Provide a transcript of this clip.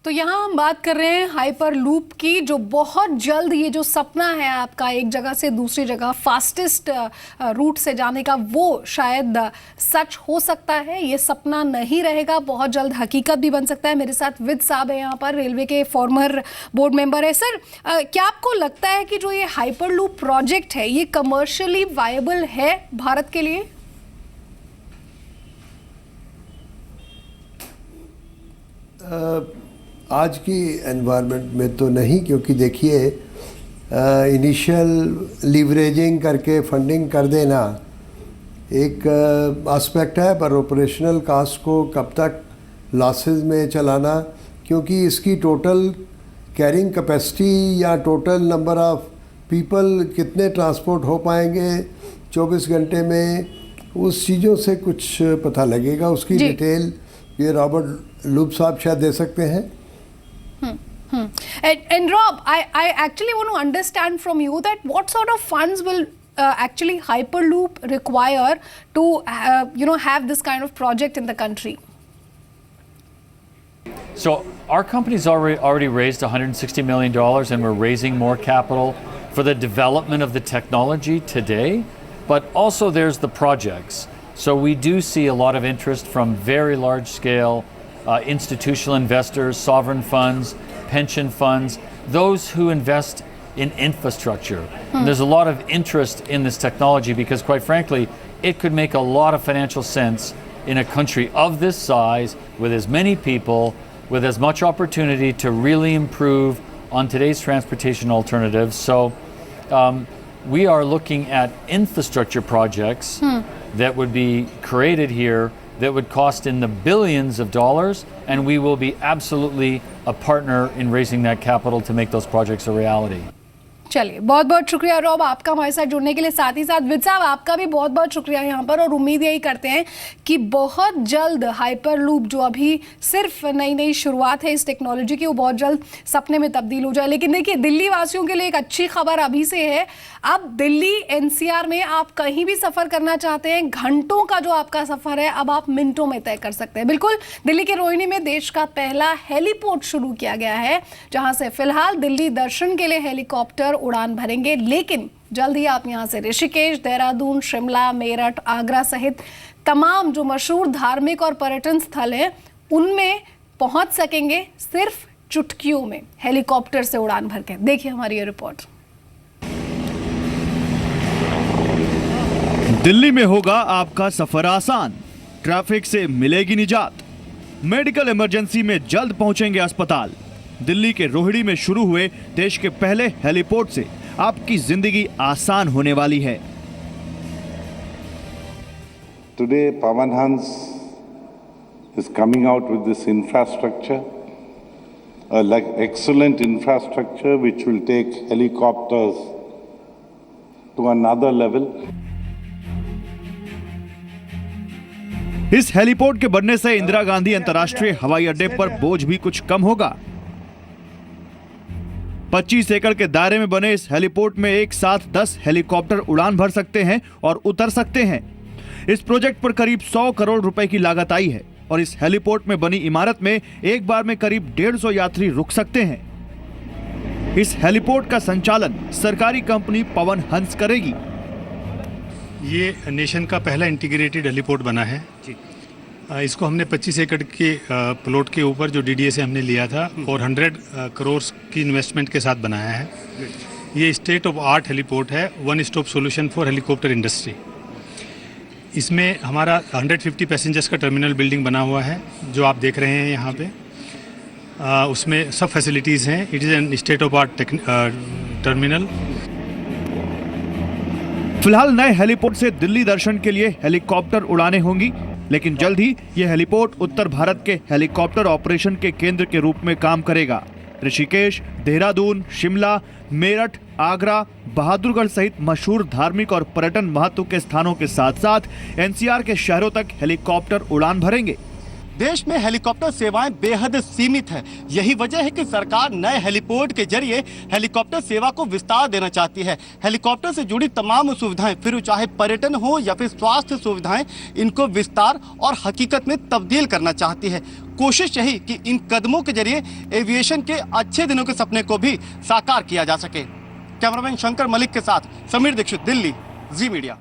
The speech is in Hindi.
तो यहाँ हम बात कर रहे हैं हाइपर लूप की, जो बहुत जल्द ये जो सपना है आपका एक जगह से दूसरी जगह फास्टेस्ट रूट से जाने का, वो शायद सच हो सकता है। ये सपना नहीं रहेगा, बहुत जल्द हकीकत भी बन सकता है। मेरे साथ विद साहब है यहाँ पर, रेलवे के फॉर्मर बोर्ड मेंबर है। सर, क्या आपको लगता है कि जो ये हाइपर लूप प्रोजेक्ट है ये कमर्शियली वायबल है भारत के लिए? आज की एनवायरनमेंट में तो नहीं, क्योंकि देखिए इनिशियल लीवरेजिंग करके फंडिंग कर देना एक एस्पेक्ट है, पर ऑपरेशनल कास्ट को कब तक लॉसेस में चलाना, क्योंकि इसकी टोटल कैरिंग कैपेसिटी या टोटल नंबर ऑफ पीपल कितने ट्रांसपोर्ट हो पाएंगे 24 घंटे में, उस चीज़ों से कुछ पता लगेगा। उसकी डिटेल ये रॉबर्ट लूप साहब शायद दे सकते हैं। And Rob, I actually want to understand from you that what sort of funds will actually Hyperloop require to have this kind of project in the country? So our company's already raised $160 million, and we're raising more capital for the development of the technology today, but also there's the projects. So we do see a lot of interest from very large scale institutional investors, sovereign funds, pension funds, those who invest in infrastructure. And there's a lot of interest in this technology because, quite frankly, it could make a lot of financial sense in a country of this size, with as many people, with as much opportunity to really improve on today's transportation alternatives. So we are looking at infrastructure projects that would be created here that would cost in the billions of dollars, and we will be absolutely a partner in raising that capital to make those projects a reality. चलिए, बहुत बहुत शुक्रिया रॉब आपका हमारे साथ जुड़ने के लिए। साथ ही साथ विद साहब आपका भी बहुत बहुत शुक्रिया यहाँ पर, और उम्मीद यही करते हैं कि बहुत जल्द हाइपर लूप, जो अभी सिर्फ नई नई शुरुआत है इस टेक्नोलॉजी की, वो बहुत जल्द सपने में तब्दील हो जाए। लेकिन देखिए, दिल्ली वासियों के लिए एक अच्छी खबर अभी से है। अब दिल्ली एनसीआर में आप कहीं भी सफ़र करना चाहते हैं, घंटों का जो आपका सफ़र है अब आप मिनटों में तय कर सकते हैं। बिल्कुल, दिल्ली के रोहिणी में देश का पहला हेलीपोर्ट शुरू किया गया है, जहाँ से फिलहाल दिल्ली दर्शन के लिए हेलीकॉप्टर उड़ान भरेंगे। लेकिन जल्द ही आप यहां से ऋषिकेश, देहरादून, शिमला, मेरठ, आगरा सहित तमाम जो मशहूर धार्मिक और पर्यटन स्थल हैं उनमें पहुंच सकेंगे सिर्फ चुटकियों में हेलीकॉप्टर से उड़ान भर के। देखिए हमारी ये रिपोर्ट। दिल्ली में होगा आपका सफर आसान, ट्रैफिक से मिलेगी निजात, मेडिकल इमरजेंसी में जल्द पहुंचेंगे अस्पताल। दिल्ली के रोहिणी में शुरू हुए देश के पहले हेलीपोर्ट से आपकी जिंदगी आसान होने वाली है। Today, Pawan Hans is coming out with this infrastructure, like excellent infrastructure, which will take helicopters to another level. इस हेलीपोर्ट के बनने से इंदिरा गांधी अंतर्राष्ट्रीय हवाई अड्डे पर बोझ भी कुछ कम होगा। 25 एकड़ के दायरे में बने इस हेलीपोर्ट में एक साथ 10 हेलीकॉप्टर उड़ान भर सकते हैं और उतर सकते हैं। इस प्रोजेक्ट पर करीब 100 करोड़ रुपए की लागत आई है, और इस हेलीपोर्ट में बनी इमारत में एक बार में करीब 150 यात्री रुक सकते हैं। इस हेलीपोर्ट का संचालन सरकारी कंपनी पवन हंस करेगी। ये नेशन का पहला इंटीग्रेटेड हेलीपोर्ट बना है जी। इसको हमने 25 एकड़ के प्लॉट के ऊपर जो डीडीए से हमने लिया था और 100 करोड़ की इन्वेस्टमेंट के साथ बनाया है। ये स्टेट ऑफ आर्ट हेलीपोर्ट है, one stop solution for helicopter industry. इसमें हमारा 150 पैसेंजर्स का टर्मिनल बिल्डिंग बना हुआ है, जो आप देख रहे हैं यहाँ पे। उसमें सब फैसिलिटीज़ हैं। It is an state of art terminal. फिलहाल नए हेलीपोर्ट से दिल्ली दर्शन के लिए हेलीकॉप्टर उड़ानें होंगी, लेकिन जल्द ही यह हेलीपोर्ट उत्तर भारत के हेलीकॉप्टर ऑपरेशन के केंद्र के रूप में काम करेगा। ऋषिकेश, देहरादून, शिमला, मेरठ, आगरा, बहादुरगढ़ सहित मशहूर धार्मिक और पर्यटन महत्व के स्थानों के साथ साथ एनसीआर के शहरों तक हेलीकॉप्टर उड़ान भरेंगे। देश में हेलीकॉप्टर सेवाएं बेहद सीमित है। यही वजह है कि सरकार नए हेलीपोर्ट के जरिए हेलीकॉप्टर सेवा को विस्तार देना चाहती है। हेलीकॉप्टर से जुड़ी तमाम सुविधाएं, फिर चाहे पर्यटन हो या फिर स्वास्थ्य सुविधाएं, इनको विस्तार और हकीकत में तब्दील करना चाहती है। कोशिश यही कि इन कदमों के जरिए एविएशन के अच्छे दिनों के सपने को भी साकार किया जा सके। कैमरामैन शंकर मलिक के साथ समीर दीक्षित, दिल्ली, जी मीडिया।